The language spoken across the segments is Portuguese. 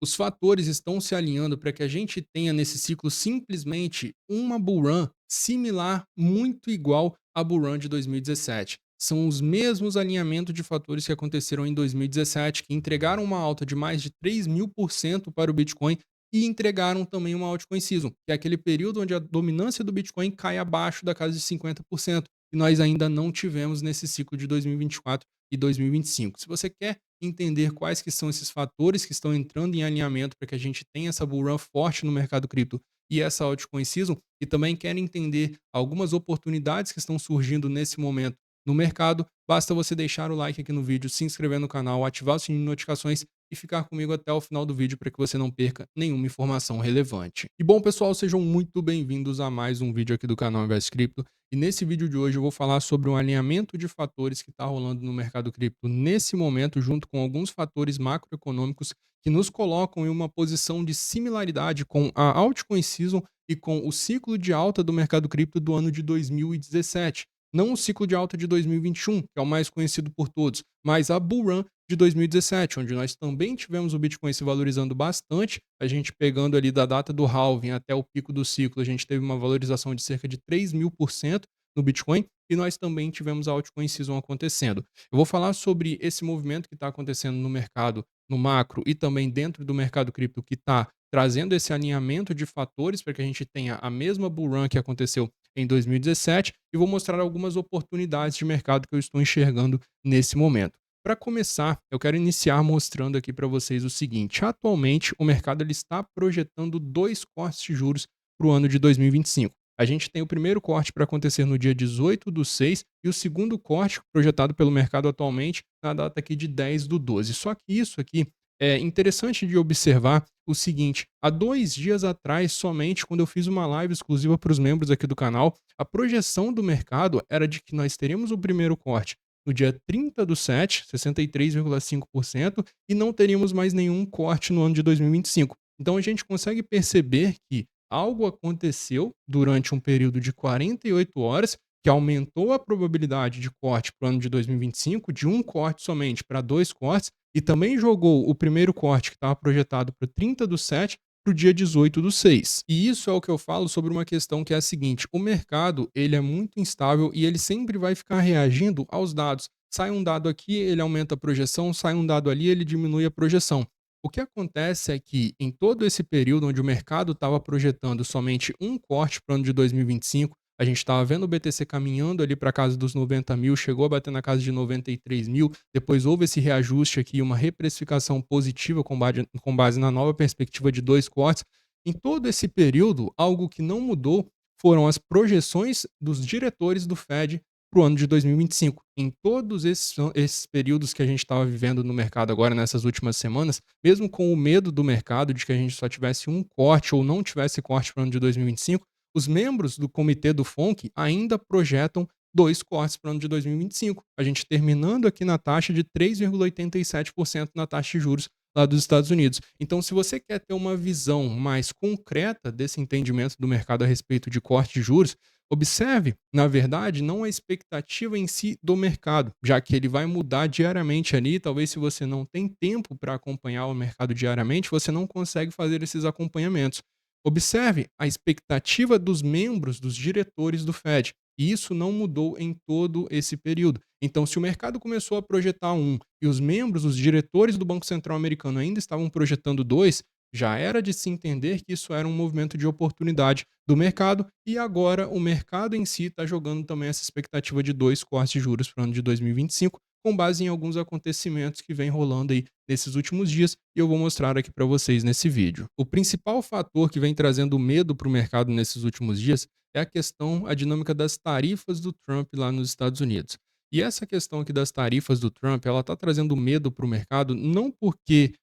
Os fatores estão se alinhando para que a gente tenha nesse ciclo simplesmente uma bull run similar, muito igual à bull run de 2017. São os mesmos alinhamentos de fatores que aconteceram em 2017, que entregaram uma alta de mais de 3.000% para o Bitcoin e entregaram também uma altcoin season, que é aquele período onde a dominância do Bitcoin cai abaixo da casa de 50%, e nós ainda não tivemos nesse ciclo de 2024 e 2025. Se você quer entender quais que são esses fatores que estão entrando em alinhamento para que a gente tenha essa bull run forte no mercado cripto e essa altcoin season, e também quer entender algumas oportunidades que estão surgindo nesse momento no mercado, basta você deixar o like aqui no vídeo, se inscrever no canal, ativar o sininho de notificações e ficar comigo até o final do vídeo para que você não perca nenhuma informação relevante. E bom, pessoal, sejam muito bem-vindos a mais um vídeo aqui do canal Invest Cripto. E nesse vídeo de hoje eu vou falar sobre um alinhamento de fatores que está rolando no mercado cripto nesse momento, junto com alguns fatores macroeconômicos que nos colocam em uma posição de similaridade com a altcoin season e com o ciclo de alta do mercado cripto do ano de 2017. Não o ciclo de alta de 2021, que é o mais conhecido por todos, mas a bull run de 2017, onde nós também tivemos o Bitcoin se valorizando bastante, a gente pegando ali da data do halving até o pico do ciclo, a gente teve uma valorização de cerca de 3.000% no Bitcoin, e nós também tivemos a altcoin season acontecendo. Eu vou falar sobre esse movimento que está acontecendo no mercado, no macro e também dentro do mercado cripto, que está trazendo esse alinhamento de fatores para que a gente tenha a mesma bull run que aconteceu em 2017, e vou mostrar algumas oportunidades de mercado que eu estou enxergando nesse momento. Para começar, eu quero iniciar mostrando aqui para vocês o seguinte: atualmente o mercado ele está projetando dois cortes de juros para o ano de 2025. A gente tem o primeiro corte para acontecer no dia 18/6 e o segundo corte projetado pelo mercado atualmente na data aqui de 10/12. Só que isso aqui é interessante de observar o seguinte: há 2 dias atrás, somente, quando eu fiz uma live exclusiva para os membros aqui do canal, a projeção do mercado era de que nós teríamos o primeiro corte no dia 30/7, 63,5%, e não teríamos mais nenhum corte no ano de 2025. Então a gente consegue perceber que algo aconteceu durante um período de 48 horas que aumentou a probabilidade de corte para o ano de 2025, de um corte somente para dois cortes, e também jogou o primeiro corte que estava projetado para o 30/7 para o dia 18/6. E isso é o que eu falo sobre uma questão que é a seguinte: o mercado ele é muito instável e ele sempre vai ficar reagindo aos dados. Sai um dado aqui, ele aumenta a projeção, sai um dado ali, ele diminui a projeção. O que acontece é que em todo esse período onde o mercado estava projetando somente um corte para o ano de 2025, a gente estava vendo o BTC caminhando ali para a casa dos 90 mil, chegou a bater na casa de 93 mil, depois houve esse reajuste aqui, uma reprecificação positiva com base na nova perspectiva de dois cortes. Em todo esse período, algo que não mudou foram as projeções dos diretores do Fed para o ano de 2025. Em todos esses períodos que a gente estava vivendo no mercado agora, nessas últimas semanas, mesmo com o medo do mercado de que a gente só tivesse um corte ou não tivesse corte para o ano de 2025, os membros do comitê do FONC ainda projetam dois cortes para o ano de 2025. A gente terminando aqui na taxa de 3,87% na taxa de juros lá dos Estados Unidos. Então, se você quer ter uma visão mais concreta desse entendimento do mercado a respeito de corte de juros, observe, na verdade, não a expectativa em si do mercado, já que ele vai mudar diariamente ali. Talvez, se você não tem tempo para acompanhar o mercado diariamente, você não consegue fazer esses acompanhamentos. Observe a expectativa dos membros, dos diretores do Fed. E isso não mudou em todo esse período. Então, se o mercado começou a projetar um e os membros, os diretores do Banco Central americano ainda estavam projetando dois, já era de se entender que isso era um movimento de oportunidade do mercado, e agora o mercado em si está jogando também essa expectativa de dois cortes de juros para o ano de 2025, com base em alguns acontecimentos que vem rolando aí nesses últimos dias, e eu vou mostrar aqui para vocês nesse vídeo. O principal fator que vem trazendo medo para o mercado nesses últimos dias é a questão, a dinâmica das tarifas do Trump lá nos Estados Unidos. E essa questão aqui das tarifas do Trump, ela está trazendo medo para o mercado, não porque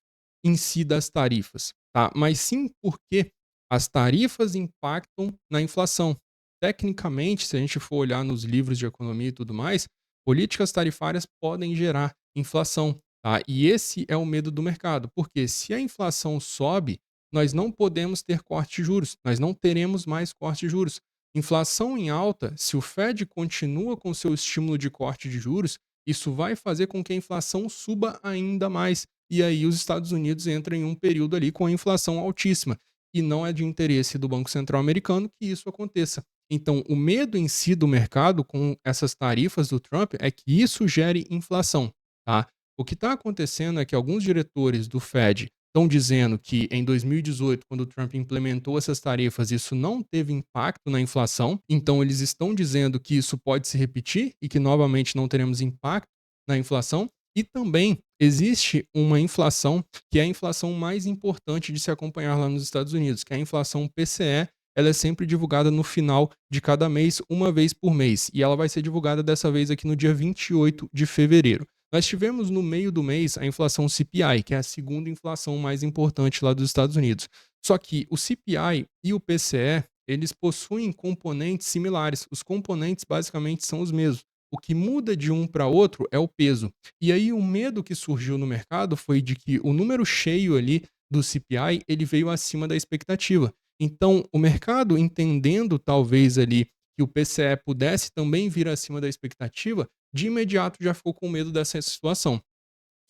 em si das tarifas, tá? Mas sim porque as tarifas impactam na inflação. Tecnicamente, se a gente for olhar nos livros de economia e tudo mais, políticas tarifárias podem gerar inflação, tá? E esse é o medo do mercado, porque se a inflação sobe, nós não podemos ter corte de juros, nós não teremos mais corte de juros. Inflação em alta, se o Fed continua com seu estímulo de corte de juros, isso vai fazer com que a inflação suba ainda mais. e aí os Estados Unidos entram em um período ali com a inflação altíssima. E não é de interesse do Banco Central americano que isso aconteça. Então, o medo em si do mercado com essas tarifas do Trump é que isso gere inflação, tá? O que está acontecendo é que alguns diretores do Fed estão dizendo que em 2018, quando o Trump implementou essas tarifas, isso não teve impacto na inflação. Então, eles estão dizendo que isso pode se repetir e que novamente não teremos impacto na inflação. E também existe uma inflação que é a inflação mais importante de se acompanhar lá nos Estados Unidos, que é a inflação PCE. Ela é sempre divulgada no final de cada mês, uma vez por mês, e ela vai ser divulgada dessa vez aqui no dia 28 de fevereiro. Nós tivemos no meio do mês a inflação CPI, que é a segunda inflação mais importante lá dos Estados Unidos. Só que o CPI e o PCE, eles possuem componentes similares. Os componentes basicamente são os mesmos. O que muda de um para outro é o peso. E aí o medo que surgiu no mercado foi de que o número cheio ali do CPI, ele veio acima da expectativa. Então, o mercado entendendo talvez ali que o PCE pudesse também vir acima da expectativa, de imediato já ficou com medo dessa situação.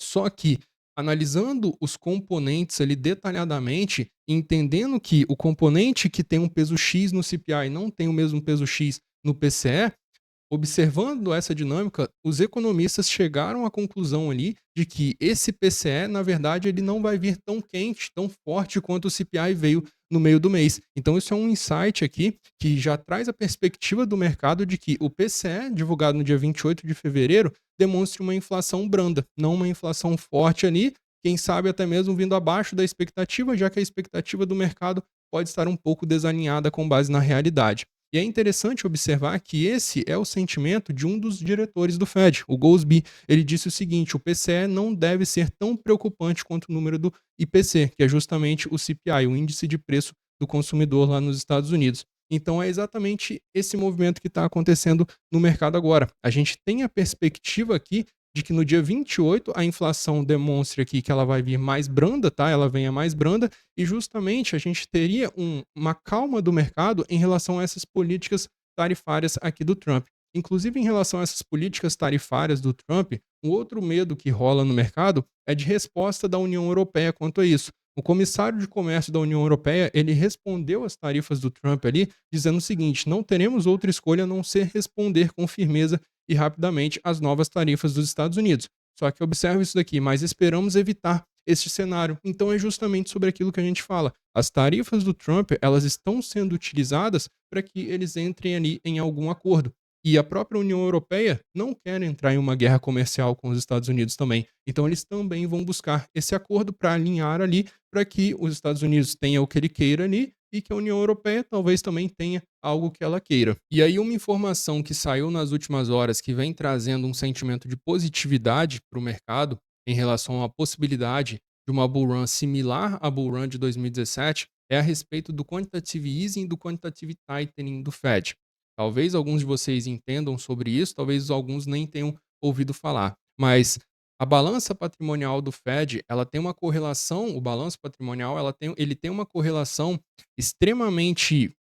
Só que, analisando os componentes ali detalhadamente, entendendo que o componente que tem um peso X no CPI não tem o mesmo peso X no PCE, observando essa dinâmica, os economistas chegaram à conclusão ali de que esse PCE, na verdade, ele não vai vir tão quente, tão forte quanto o CPI veio no meio do mês. Então, isso é um insight aqui que já traz a perspectiva do mercado de que o PCE, divulgado no dia 28 de fevereiro, demonstre uma inflação branda, não uma inflação forte ali, quem sabe até mesmo vindo abaixo da expectativa, já que a expectativa do mercado pode estar um pouco desalinhada com base na realidade. E é interessante observar que esse é o sentimento de um dos diretores do Fed, o Goolsbee. Ele disse o seguinte: o PCE não deve ser tão preocupante quanto o número do IPC, que é justamente o CPI, o índice de preço do consumidor lá nos Estados Unidos. Então é exatamente esse movimento que está acontecendo no mercado agora. A gente tem a perspectiva aqui de que no dia 28 a inflação demonstre aqui que ela vai vir mais branda, tá? Ela venha mais branda e justamente a gente teria uma calma do mercado em relação a essas políticas tarifárias aqui do Trump. Inclusive, em relação a essas políticas tarifárias do Trump, um outro medo que rola no mercado é de resposta da União Europeia quanto a isso. O comissário de comércio da União Europeia, ele respondeu às tarifas do Trump ali, dizendo o seguinte: não teremos outra escolha a não ser responder com firmeza e rapidamente às novas tarifas dos Estados Unidos. Só que observe isso daqui, mas esperamos evitar este cenário. Então é justamente sobre aquilo que a gente fala. As tarifas do Trump, elas estão sendo utilizadas para que eles entrem ali em algum acordo. E a própria União Europeia não quer entrar em uma guerra comercial com os Estados Unidos também. Então eles também vão buscar esse acordo para alinhar ali, para que os Estados Unidos tenham o que ele queira ali e que a União Europeia talvez também tenha algo que ela queira. E aí uma informação que saiu nas últimas horas que vem trazendo um sentimento de positividade para o mercado em relação à possibilidade de uma bull run similar à bull run de 2017 é a respeito do quantitative easing e do quantitative tightening do Fed. Talvez alguns de vocês entendam sobre isso, talvez alguns nem tenham ouvido falar, mas a balança patrimonial do Fed, ela tem uma correlação, o balanço patrimonial, ele tem uma correlação extremamente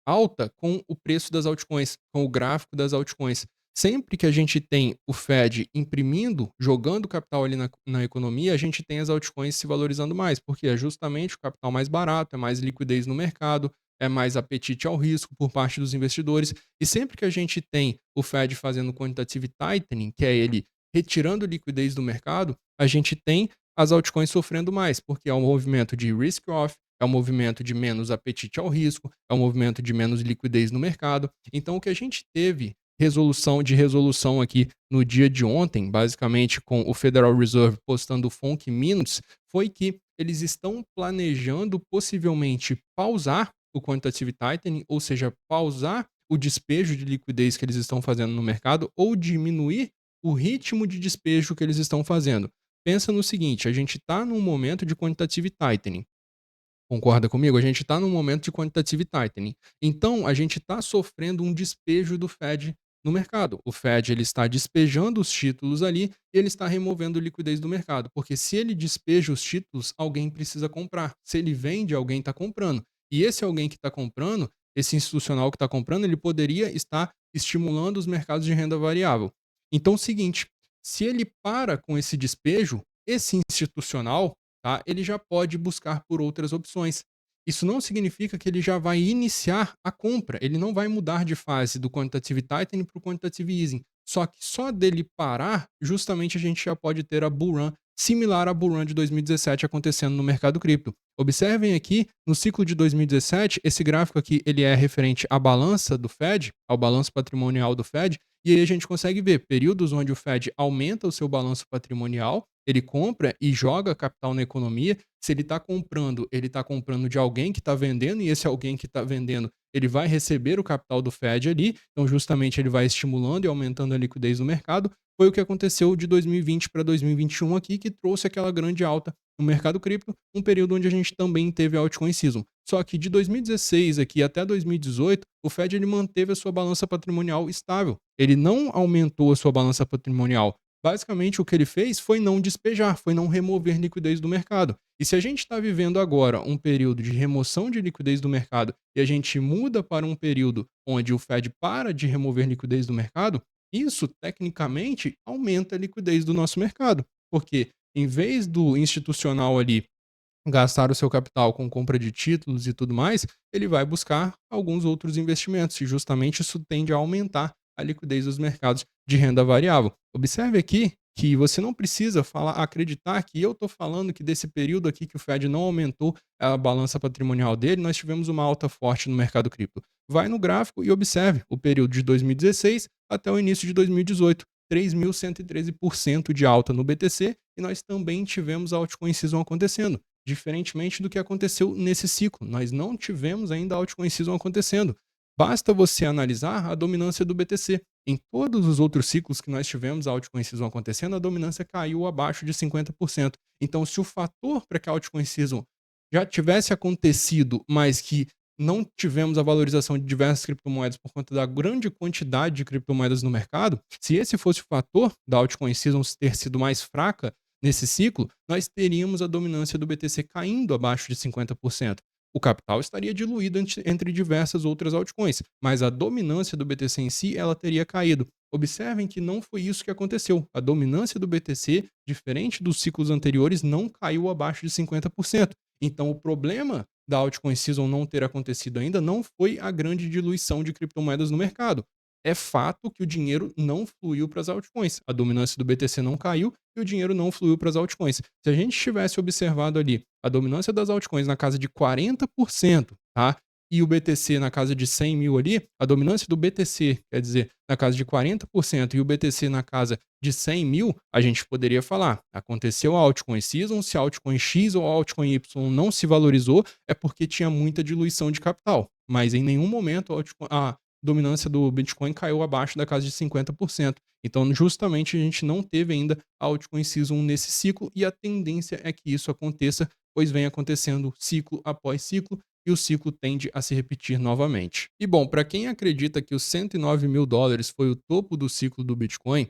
alta com o preço das altcoins, com o gráfico das altcoins. Sempre que a gente tem o Fed imprimindo, jogando capital ali na economia, a gente tem as altcoins se valorizando mais, porque é justamente o capital mais barato, é mais liquidez no mercado, é mais apetite ao risco por parte dos investidores. E sempre que a gente tem o Fed fazendo quantitative tightening, que é ele retirando liquidez do mercado, a gente tem as altcoins sofrendo mais, porque é um movimento de risk off, é um movimento de menos apetite ao risco, é um movimento de menos liquidez no mercado. Então, o que a gente teve resolução aqui no dia de ontem, basicamente com o Federal Reserve postando o FONC Minutes, foi que eles estão planejando possivelmente pausar o quantitative tightening, ou seja, pausar o despejo de liquidez que eles estão fazendo no mercado ou diminuir o ritmo de despejo que eles estão fazendo. Pensa no seguinte, a gente está num momento de quantitative tightening. Concorda comigo? A gente está num momento de quantitative tightening. Então, a gente está sofrendo um despejo do Fed no mercado. O Fed ele está despejando os títulos ali e ele está removendo liquidez do mercado. Porque se ele despeja os títulos, alguém precisa comprar. Se ele vende, alguém está comprando. E esse alguém que está comprando, esse institucional que está comprando, ele poderia estar estimulando os mercados de renda variável. Então, é o seguinte, se ele para com esse despejo, esse institucional, tá, ele já pode buscar por outras opções. Isso não significa que ele já vai iniciar a compra, ele não vai mudar de fase do quantitative tightening para o quantitative easing. Só que só dele parar, justamente a gente já pode ter a bull run similar à bull run de 2017 acontecendo no mercado cripto. Observem aqui, no ciclo de 2017, esse gráfico aqui ele é referente à balança do Fed, ao balanço patrimonial do Fed, e aí a gente consegue ver períodos onde o Fed aumenta o seu balanço patrimonial, ele compra e joga capital na economia. Se ele está comprando de alguém que está vendendo, e esse alguém que está vendendo, ele vai receber o capital do Fed ali, então justamente ele vai estimulando e aumentando a liquidez do mercado. Foi o que aconteceu de 2020 para 2021 aqui, que trouxe aquela grande alta no mercado cripto, um período onde a gente também teve a altcoin season. Só que de 2016 aqui até 2018, o Fed ele manteve a sua balança patrimonial estável. Ele não aumentou a sua balança patrimonial. Basicamente, o que ele fez foi não despejar, foi não remover liquidez do mercado. E se a gente está vivendo agora um período de remoção de liquidez do mercado e a gente muda para um período onde o Fed para de remover liquidez do mercado, isso tecnicamente aumenta a liquidez do nosso mercado. Porque em vez do institucional ali gastar o seu capital com compra de títulos e tudo mais, ele vai buscar alguns outros investimentos e justamente isso tende a aumentar a liquidez dos mercados de renda variável. Observe aqui que você não precisa acreditar que eu estou falando que desse período aqui que o Fed não aumentou a balança patrimonial dele, nós tivemos uma alta forte no mercado cripto. Vai no gráfico e observe o período de 2016 até o início de 2018. 3.113% de alta no BTC e nós também tivemos a altcoin season acontecendo. Diferentemente do que aconteceu nesse ciclo, nós não tivemos ainda a altcoin season acontecendo. Basta você analisar a dominância do BTC. Em todos os outros ciclos que nós tivemos a altcoin season acontecendo, a dominância caiu abaixo de 50%. Então, se o fator para que a altcoin season já tivesse acontecido, mas que não tivemos a valorização de diversas criptomoedas por conta da grande quantidade de criptomoedas no mercado, se esse fosse o fator da altcoin season ter sido mais fraca nesse ciclo, nós teríamos a dominância do BTC caindo abaixo de 50%. O capital estaria diluído entre diversas outras altcoins, mas a dominância do BTC em si ela teria caído. Observem que não foi isso que aconteceu. A dominância do BTC, diferente dos ciclos anteriores, não caiu abaixo de 50%. Então, o problema da altcoin season não ter acontecido ainda não foi a grande diluição de criptomoedas no mercado. É fato que o dinheiro não fluiu para as altcoins. A dominância do BTC não caiu e o dinheiro não fluiu para as altcoins. Se a gente tivesse observado ali a dominância das altcoins na casa de 40%, tá? E o BTC na casa de 100 mil ali, a dominância do BTC, quer dizer, na casa de 40% e o BTC na casa de 100 mil, a gente poderia falar, aconteceu a altcoin season, se a altcoin X ou a altcoin Y não se valorizou, é porque tinha muita diluição de capital. Mas em nenhum momento a dominância do Bitcoin caiu abaixo da casa de 50%. Então, justamente, a gente não teve ainda a altcoin season nesse ciclo e a tendência é que isso aconteça, pois vem acontecendo ciclo após ciclo e o ciclo tende a se repetir novamente. E bom, para quem acredita que os 109 mil dólares foi o topo do ciclo do Bitcoin,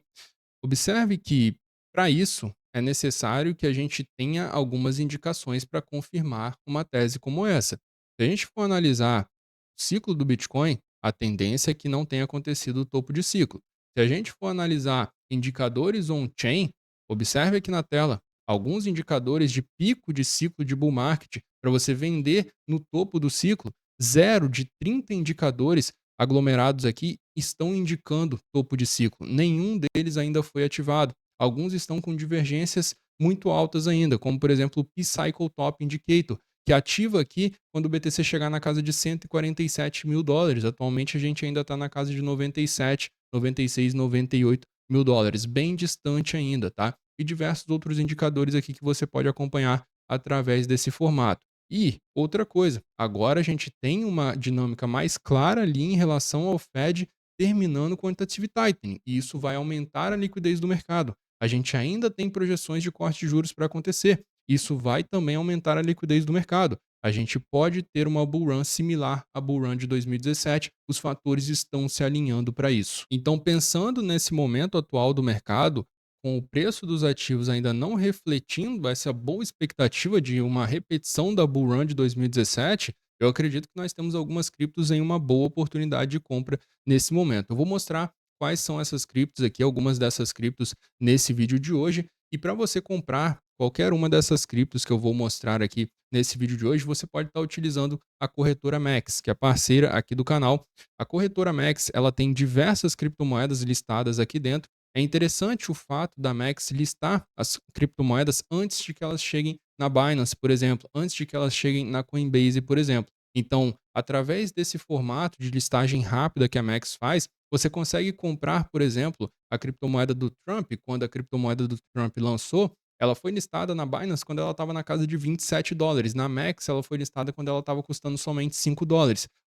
observe que, para isso, é necessário que a gente tenha algumas indicações para confirmar uma tese como essa. Se a gente for analisar o ciclo do Bitcoin, a tendência é que não tenha acontecido o topo de ciclo. Se a gente for analisar indicadores on-chain, observe aqui na tela alguns indicadores de pico de ciclo de bull market para você vender no topo do ciclo. 0 de 30 indicadores aglomerados aqui estão indicando topo de ciclo. Nenhum deles ainda foi ativado. Alguns estão com divergências muito altas ainda, como por exemplo o P-Cycle Top Indicator, que ativa aqui quando o BTC chegar na casa de 147 mil dólares. Atualmente a gente ainda está na casa de 97, 96, 98 mil dólares, bem distante ainda, tá? E diversos outros indicadores aqui que você pode acompanhar através desse formato. E outra coisa, agora a gente tem uma dinâmica mais clara ali em relação ao Fed terminando o quantitative tightening, e isso vai aumentar a liquidez do mercado. A gente ainda tem projeções de corte de juros para acontecer. Isso vai também aumentar a liquidez do mercado. A gente pode ter uma bull run similar à bull run de 2017, os fatores estão se alinhando para isso. Então, pensando nesse momento atual do mercado, com o preço dos ativos ainda não refletindo essa boa expectativa de uma repetição da bull run de 2017, eu acredito que nós temos algumas criptos em uma boa oportunidade de compra nesse momento. Eu vou mostrar quais são essas criptos aqui, algumas dessas criptos nesse vídeo de hoje. E para você comprar qualquer uma dessas criptos que eu vou mostrar aqui nesse vídeo de hoje, você pode estar utilizando a corretora Max, que é parceira aqui do canal. A corretora Max, ela tem diversas criptomoedas listadas aqui dentro. É interessante o fato da Max listar as criptomoedas antes de que elas cheguem na Binance, por exemplo, antes de que elas cheguem na Coinbase, por exemplo. Então, através desse formato de listagem rápida que a Max faz, você consegue comprar, por exemplo, a criptomoeda do Trump. Quando a criptomoeda do Trump lançou, ela foi listada na Binance quando ela estava na casa de US$ 27. Na Max, ela foi listada quando ela estava custando somente US$ 5.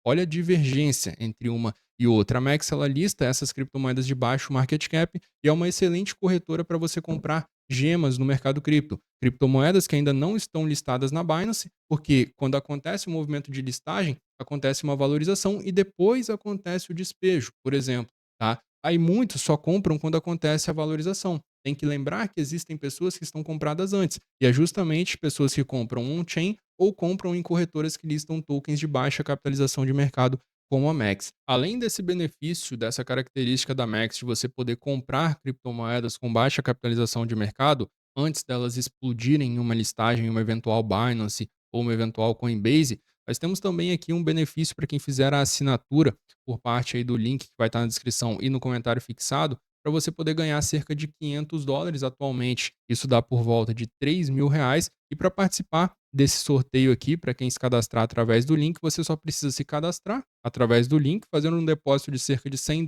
Olha a divergência entre uma e outra. A Max, ela lista essas criptomoedas de baixo market cap e é uma excelente corretora para você comprar gemas no mercado cripto. Criptomoedas que ainda não estão listadas na Binance, porque quando acontece o movimento de listagem, acontece uma valorização e depois acontece o despejo, por exemplo, tá? Aí muitos só compram quando acontece a valorização. Tem que lembrar que existem pessoas que estão compradas antes, e é justamente pessoas que compram on-chain ou compram em corretoras que listam tokens de baixa capitalização de mercado, como a Max. Além desse benefício, dessa característica da Max de você poder comprar criptomoedas com baixa capitalização de mercado antes delas explodirem em uma listagem, em uma eventual Binance ou uma eventual Coinbase, nós temos também aqui um benefício para quem fizer a assinatura por parte aí do link que vai estar na descrição e no comentário fixado, para você poder ganhar cerca de US$ 500 atualmente. Isso dá por volta de R$ 3.000. E para participar desse sorteio aqui, para quem se cadastrar através do link, você só precisa se cadastrar através do link, fazendo um depósito de cerca de US$ 100,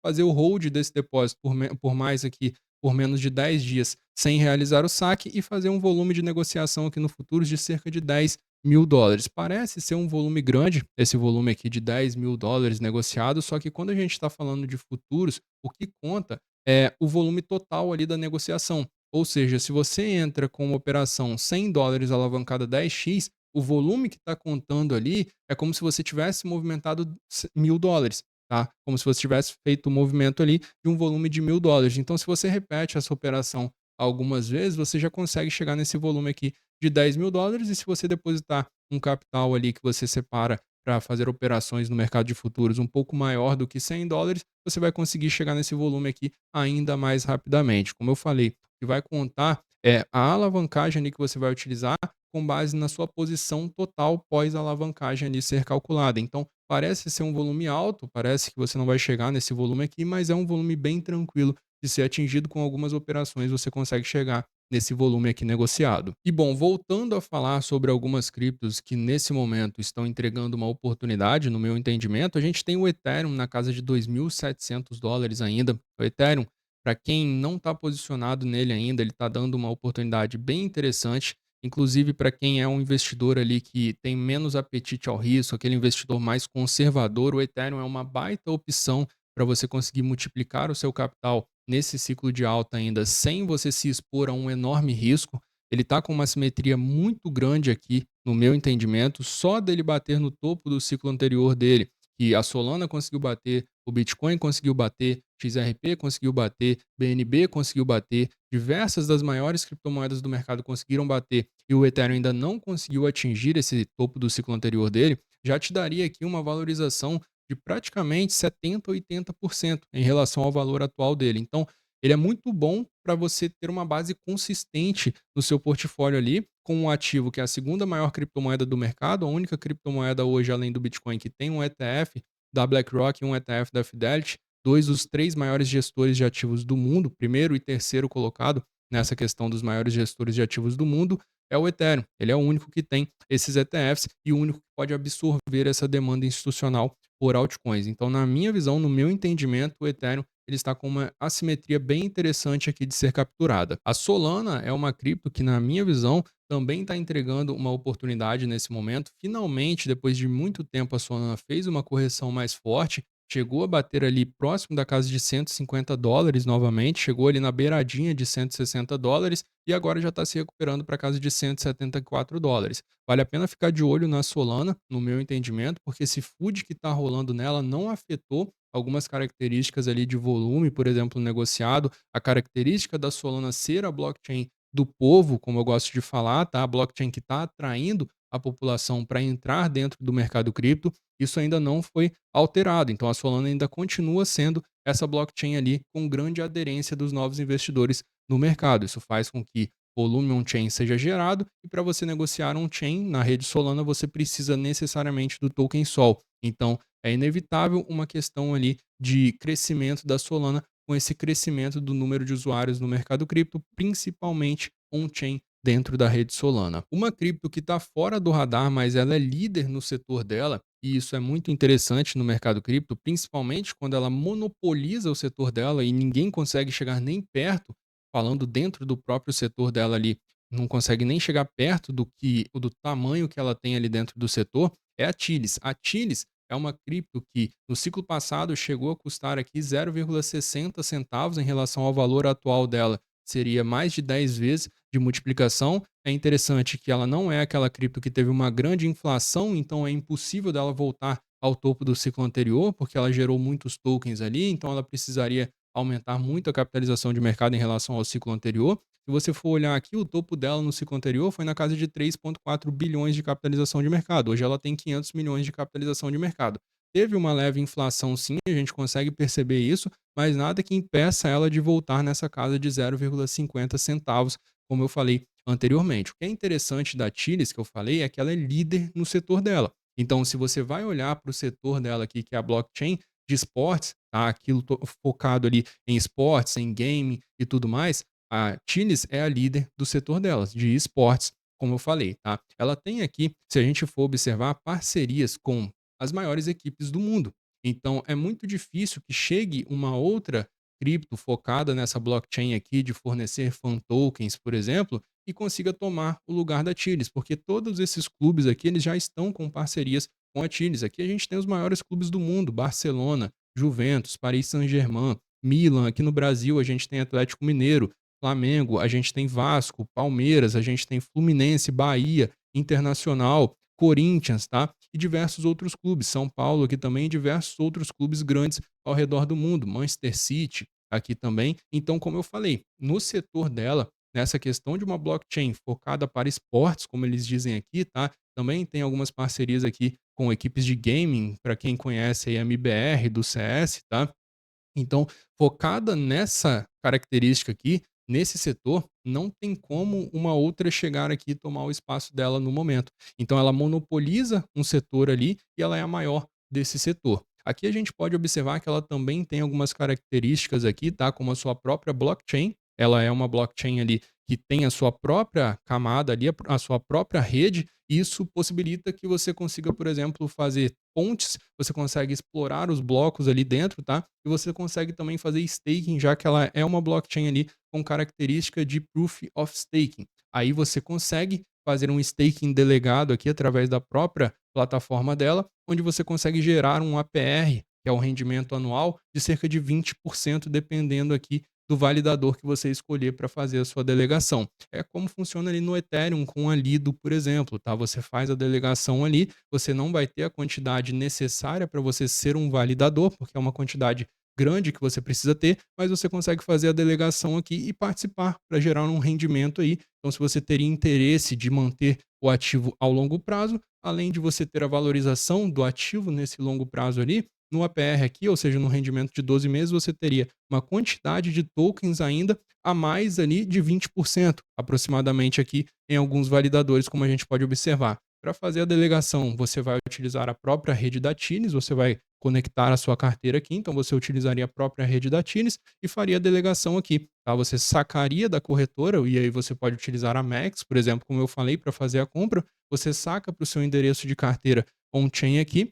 fazer o hold desse depósito por mais aqui, por menos de 10 dias, sem realizar o saque e fazer um volume de negociação aqui no Futuros de cerca de US$ 10.000. Parece ser um volume grande, esse volume aqui de US$ 10.000 negociado, só que quando a gente está falando de futuros, o que conta é o volume total ali da negociação. Ou seja, se você entra com uma operação US$ 100 alavancada 10x, o volume que está contando ali é como se você tivesse movimentado US$ 1.000, tá? Como se você tivesse feito o movimento ali de um volume de US$ 1.000. Então, se você repete essa operação algumas vezes, você já consegue chegar nesse volume aqui de US$ 10.000. E se você depositar um capital ali que você separa para fazer operações no mercado de futuros um pouco maior do que US$ 100, você vai conseguir chegar nesse volume aqui ainda mais rapidamente. Como eu falei, o que vai contar é a alavancagem ali que você vai utilizar com base na sua posição total pós-alavancagem ali ser calculada. Então, parece ser um volume alto, parece que você não vai chegar nesse volume aqui, mas é um volume bem tranquilo de ser atingido. Com algumas operações você consegue chegar nesse volume aqui negociado. E bom, voltando a falar sobre algumas criptos que nesse momento estão entregando uma oportunidade, no meu entendimento, a gente tem o Ethereum na casa de US$ 2.700 ainda. O Ethereum, para quem não está posicionado nele ainda, ele está dando uma oportunidade bem interessante. Inclusive, para quem é um investidor ali que tem menos apetite ao risco, aquele investidor mais conservador, o Ethereum é uma baita opção para você conseguir multiplicar o seu capital nesse ciclo de alta ainda, sem você se expor a um enorme risco. Ele está com uma simetria muito grande aqui, no meu entendimento, só dele bater no topo do ciclo anterior dele, que a Solana conseguiu bater, o Bitcoin conseguiu bater, XRP conseguiu bater, BNB conseguiu bater, diversas das maiores criptomoedas do mercado conseguiram bater e o Ethereum ainda não conseguiu atingir esse topo do ciclo anterior dele, já te daria aqui uma valorização de praticamente 70, 80% em relação ao valor atual dele. Então, ele é muito bom para você ter uma base consistente no seu portfólio ali, com um ativo que é a segunda maior criptomoeda do mercado, a única criptomoeda hoje, além do Bitcoin, que tem um ETF da BlackRock e um ETF da Fidelity, dois dos três maiores gestores de ativos do mundo, primeiro e terceiro colocado nessa questão dos maiores gestores de ativos do mundo, é o Ethereum. Ele é o único que tem esses ETFs e o único que pode absorver essa demanda institucional por altcoins. Então, na minha visão, no meu entendimento, o Ethereum ele está com uma assimetria bem interessante aqui de ser capturada. A Solana é uma cripto que, na minha visão, também está entregando uma oportunidade nesse momento. Finalmente, depois de muito tempo, a Solana fez uma correção mais forte, chegou a bater ali próximo da casa de US$ 150 novamente, chegou ali na beiradinha de US$ 160 e agora já está se recuperando para a casa de US$ 174. Vale a pena ficar de olho na Solana, no meu entendimento, porque esse FUD que está rolando nela não afetou algumas características ali de volume, por exemplo, negociado, a característica da Solana ser a blockchain do povo, como eu gosto de falar, tá? A blockchain que está atraindo a população para entrar dentro do mercado cripto, isso ainda não foi alterado. Então a Solana ainda continua sendo essa blockchain ali com grande aderência dos novos investidores no mercado. Isso faz com que volume on-chain seja gerado e para você negociar on-chain na rede Solana você precisa necessariamente do token Sol. Então é inevitável uma questão ali de crescimento da Solana com esse crescimento do número de usuários no mercado cripto, principalmente on-chain dentro da rede Solana. Uma cripto que está fora do radar, mas ela é líder no setor dela, e isso é muito interessante no mercado cripto, principalmente quando ela monopoliza o setor dela e ninguém consegue chegar nem perto, falando dentro do próprio setor dela ali, não consegue nem chegar perto do tamanho que ela tem ali dentro do setor, é a Chilis. A Chilis é uma cripto que no ciclo passado chegou a custar aqui 0,60 centavos em relação ao valor atual dela, seria mais de 10 vezes de multiplicação. É interessante que ela não é aquela cripto que teve uma grande inflação, então é impossível dela voltar ao topo do ciclo anterior, porque ela gerou muitos tokens ali, então ela precisaria aumentar muito a capitalização de mercado em relação ao ciclo anterior. Se você for olhar aqui, o topo dela no ciclo anterior foi na casa de 3,4 bilhões de capitalização de mercado. Hoje ela tem 500 milhões de capitalização de mercado. Teve uma leve inflação sim, a gente consegue perceber isso, mas nada que impeça ela de voltar nessa casa de 0,50 centavos, como eu falei anteriormente. O que é interessante da Chilis, que eu falei, é que ela é líder no setor dela. Então, se você vai olhar para o setor dela aqui, que é a blockchain de esportes, tá? Aquilo focado ali em esportes, em game e tudo mais, a Chilis é a líder do setor delas, de esportes, como eu falei, tá? Ela tem aqui, se a gente for observar, parcerias com as maiores equipes do mundo. Então, é muito difícil que chegue uma outra cripto focada nessa blockchain aqui de fornecer fan tokens, por exemplo, e consiga tomar o lugar da Chilis, porque todos esses clubes aqui eles já estão com parcerias com a Chilis. Aqui a gente tem os maiores clubes do mundo: Barcelona, Juventus, Paris Saint-Germain, Milan. Aqui no Brasil a gente tem Atlético Mineiro, Flamengo, a gente tem Vasco, Palmeiras, a gente tem Fluminense, Bahia, Internacional, Corinthians, tá? E diversos outros clubes, São Paulo aqui também, e diversos outros clubes grandes ao redor do mundo, Manchester City aqui também. Então, como eu falei, no setor dela, nessa questão de uma blockchain focada para esportes, como eles dizem aqui, tá? Também tem algumas parcerias aqui com equipes de gaming, para quem conhece aí a MBR do CS, tá? Então, focada nessa característica aqui, nesse setor, não tem como uma outra chegar aqui e tomar o espaço dela no momento. Então, ela monopoliza um setor ali e ela é a maior desse setor. Aqui a gente pode observar que ela também tem algumas características aqui, tá? Como a sua própria blockchain. Ela é uma blockchain ali que tem a sua própria camada ali, a sua própria rede. Isso possibilita que você consiga, por exemplo, fazer pontes, você consegue explorar os blocos ali dentro, tá? E você consegue também fazer staking, já que ela é uma blockchain ali com característica de Proof of Staking. Aí você consegue fazer um staking delegado aqui através da própria plataforma dela, onde você consegue gerar um APR, que é o rendimento anual, de cerca de 20%, dependendo aqui do validador que você escolher para fazer a sua delegação. É como funciona ali no Ethereum com a Lido, por exemplo, tá? Você faz a delegação ali, você não vai ter a quantidade necessária para você ser um validador, porque é uma quantidade grande que você precisa ter, mas você consegue fazer a delegação aqui e participar para gerar um rendimento aí. Então, se você teria interesse de manter o ativo ao longo prazo, além de você ter a valorização do ativo nesse longo prazo ali, no APR aqui, ou seja, no rendimento de 12 meses, você teria uma quantidade de tokens ainda a mais ali de 20%, aproximadamente aqui em alguns validadores, como a gente pode observar. Para fazer a delegação, você vai utilizar a própria rede da Tines, você vai conectar a sua carteira aqui, então você utilizaria a própria rede da Tines e faria a delegação aqui, tá? Você sacaria da corretora e aí você pode utilizar a Max, por exemplo, como eu falei, para fazer a compra, você saca para o seu endereço de carteira on-chain aqui,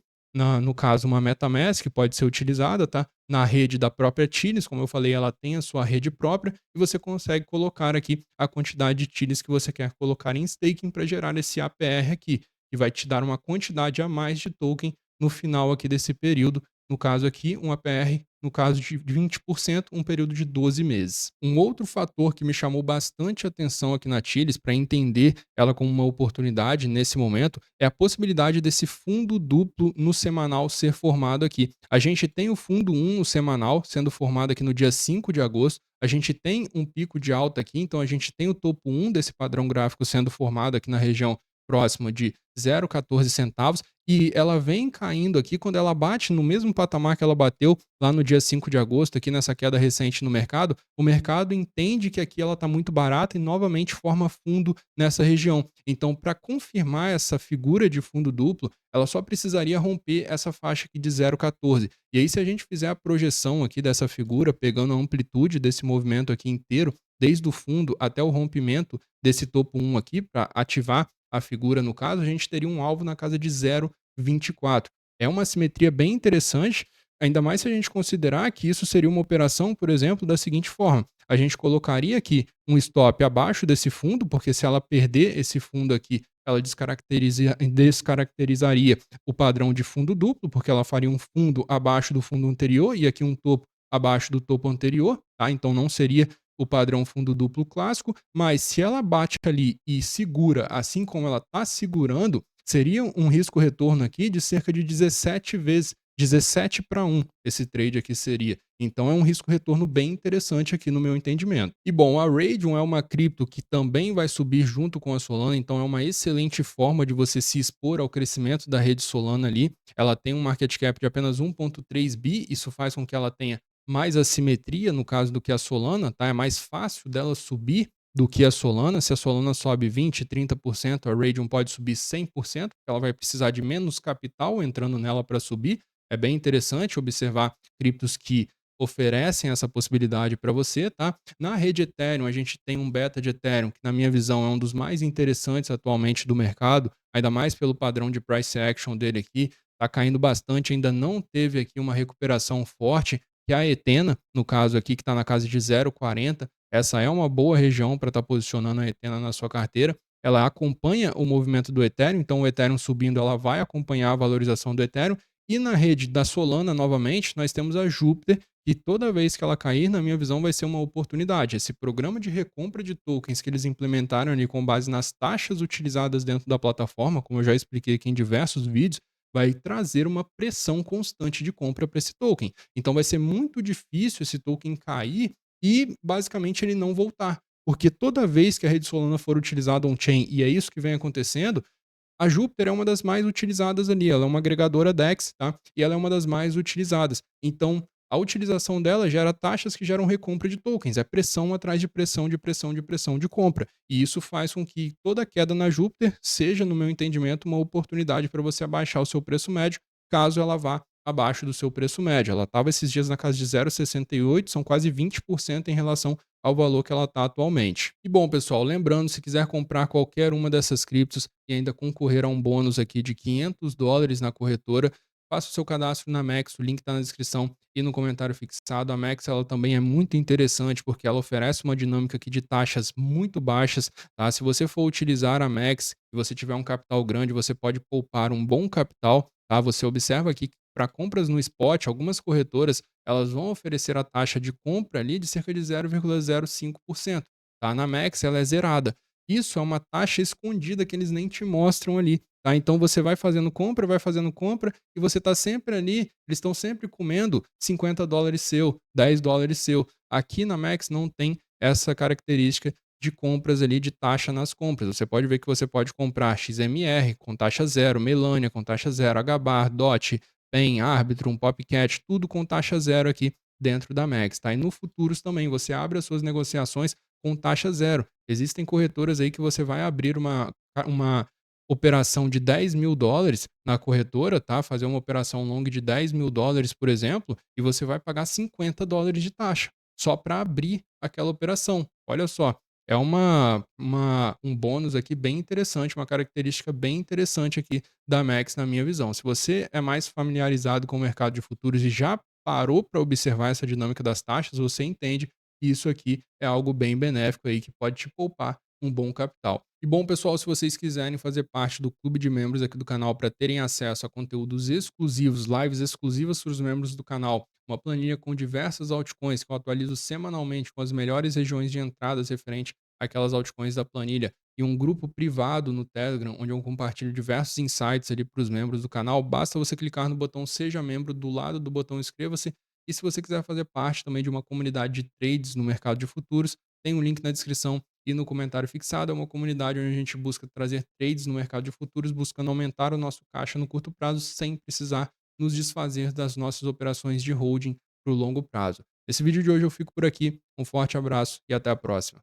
no caso uma MetaMask pode ser utilizada, tá? Na rede da própria Tines, como eu falei, ela tem a sua rede própria e você consegue colocar aqui a quantidade de Tines que você quer colocar em staking para gerar esse APR aqui, que vai te dar uma quantidade a mais de token no final aqui desse período. No caso aqui, um APR, no caso de 20%, um período de 12 meses. Um outro fator que me chamou bastante atenção aqui na Chilis, para entender ela como uma oportunidade nesse momento, é a possibilidade desse fundo duplo no semanal ser formado aqui. A gente tem o fundo 1 no semanal sendo formado aqui no dia 5 de agosto, a gente tem um pico de alta aqui, então a gente tem o topo 1 desse padrão gráfico sendo formado aqui na região próxima de 0,14 centavos e ela vem caindo aqui quando ela bate no mesmo patamar que ela bateu lá no dia 5 de agosto, aqui nessa queda recente no mercado, o mercado entende que aqui ela está muito barata e novamente forma fundo nessa região. Então, para confirmar essa figura de fundo duplo, ela só precisaria romper essa faixa aqui de 0,14. E aí, se a gente fizer a projeção aqui dessa figura, pegando a amplitude desse movimento aqui inteiro, desde o fundo até o rompimento desse topo 1 aqui, para ativar a figura no caso, a gente teria um alvo na casa de 0,24. É uma simetria bem interessante, ainda mais se a gente considerar que isso seria uma operação, por exemplo, da seguinte forma: a gente colocaria aqui um stop abaixo desse fundo, porque se ela perder esse fundo aqui, ela descaracterizaria o padrão de fundo duplo, porque ela faria um fundo abaixo do fundo anterior e aqui um topo abaixo do topo anterior, tá? Então não seria o padrão fundo duplo clássico, mas se ela bate ali e segura, assim como ela está segurando, seria um risco retorno aqui de cerca de 17 vezes, 17 para 1 esse trade aqui seria. Então é um risco retorno bem interessante aqui no meu entendimento. E bom, a Radium é uma cripto que também vai subir junto com a Solana, então é uma excelente forma de você se expor ao crescimento da rede Solana ali. Ela tem um market cap de apenas 1,3 bi, isso faz com que ela tenha mais assimetria no caso do que a Solana, tá? É mais fácil dela subir do que a Solana. Se a Solana sobe 20, 30%, a Radium pode subir 100%, porque ela vai precisar de menos capital entrando nela para subir. É bem interessante observar criptos que oferecem essa possibilidade para você, tá? Na rede Ethereum, a gente tem um beta de Ethereum, que na minha visão é um dos mais interessantes atualmente do mercado, ainda mais pelo padrão de price action dele aqui, tá caindo bastante, ainda não teve aqui uma recuperação forte, que a Etena, no caso aqui, que está na casa de 0,40, essa é uma boa região para estar posicionando a Etena na sua carteira. Ela acompanha o movimento do Ethereum, então o Ethereum subindo, ela vai acompanhar a valorização do Ethereum. E na rede da Solana, novamente, nós temos a Júpiter, que toda vez que ela cair, na minha visão, vai ser uma oportunidade. Esse programa de recompra de tokens que eles implementaram ali com base nas taxas utilizadas dentro da plataforma, como eu já expliquei aqui em diversos vídeos, vai trazer uma pressão constante de compra para esse token. Então vai ser muito difícil esse token cair e basicamente ele não voltar. Porque toda vez que a rede Solana for utilizada on-chain, e é isso que vem acontecendo, a Júpiter é uma das mais utilizadas ali, ela é uma agregadora DEX, tá? E ela é uma das mais utilizadas. Então, a utilização dela gera taxas que geram recompra de tokens, é pressão atrás de pressão, de pressão, de pressão de compra. E isso faz com que toda queda na Júpiter seja, no meu entendimento, uma oportunidade para você abaixar o seu preço médio, caso ela vá abaixo do seu preço médio. Ela estava esses dias na casa de 0,68, são quase 20% em relação ao valor que ela está atualmente. E bom, pessoal, lembrando, se quiser comprar qualquer uma dessas criptos e ainda concorrer a um bônus aqui de US$ 500 na corretora, faça o seu cadastro na Max, o link está na descrição e no comentário fixado. A Max ela também é muito interessante porque ela oferece uma dinâmica aqui de taxas muito baixas, tá? Se você for utilizar a Max e você tiver um capital grande, você pode poupar um bom capital, tá? Você observa aqui que para compras no spot, algumas corretoras elas vão oferecer a taxa de compra ali de cerca de 0,05%. Tá? Na Max ela é zerada. Isso é uma taxa escondida que eles nem te mostram ali. Tá? Então você vai fazendo compra e você está sempre ali, eles estão sempre comendo US$ 50 seu, US$ 10 seu. Aqui na Max não tem essa característica de compras ali de taxa nas compras. Você pode ver que você pode comprar XMR com taxa zero, Melania com taxa zero, HBAR, DOT, tem Arbitrum, Popcat, tudo com taxa zero aqui dentro da Max, tá? E no futuros também, você abre as suas negociações com taxa zero. Existem corretoras aí que você vai abrir uma operação de US$ 10.000 na corretora, tá? Fazer uma operação long de US$ 10.000, por exemplo, e você vai pagar US$ 50 de taxa, só para abrir aquela operação. Olha só, é um bônus aqui bem interessante, uma característica bem interessante aqui da Max, na minha visão. Se você é mais familiarizado com o mercado de futuros e já parou para observar essa dinâmica das taxas, você entende que isso aqui é algo bem benéfico aí que pode te poupar um bom capital. E bom, pessoal, se vocês quiserem fazer parte do clube de membros aqui do canal para terem acesso a conteúdos exclusivos, lives exclusivas para os membros do canal, uma planilha com diversas altcoins que eu atualizo semanalmente com as melhores regiões de entradas referente àquelas altcoins da planilha, e um grupo privado no Telegram, onde eu compartilho diversos insights ali para os membros do canal, basta você clicar no botão Seja Membro do lado do botão Inscreva-se. E se você quiser fazer parte também de uma comunidade de trades no mercado de futuros, tem um link na descrição E no comentário fixado é uma comunidade onde a gente busca trazer trades no mercado de futuros, buscando aumentar o nosso caixa no curto prazo sem precisar nos desfazer das nossas operações de holding para o longo prazo. Esse vídeo de hoje eu fico por aqui. Um forte abraço e até a próxima.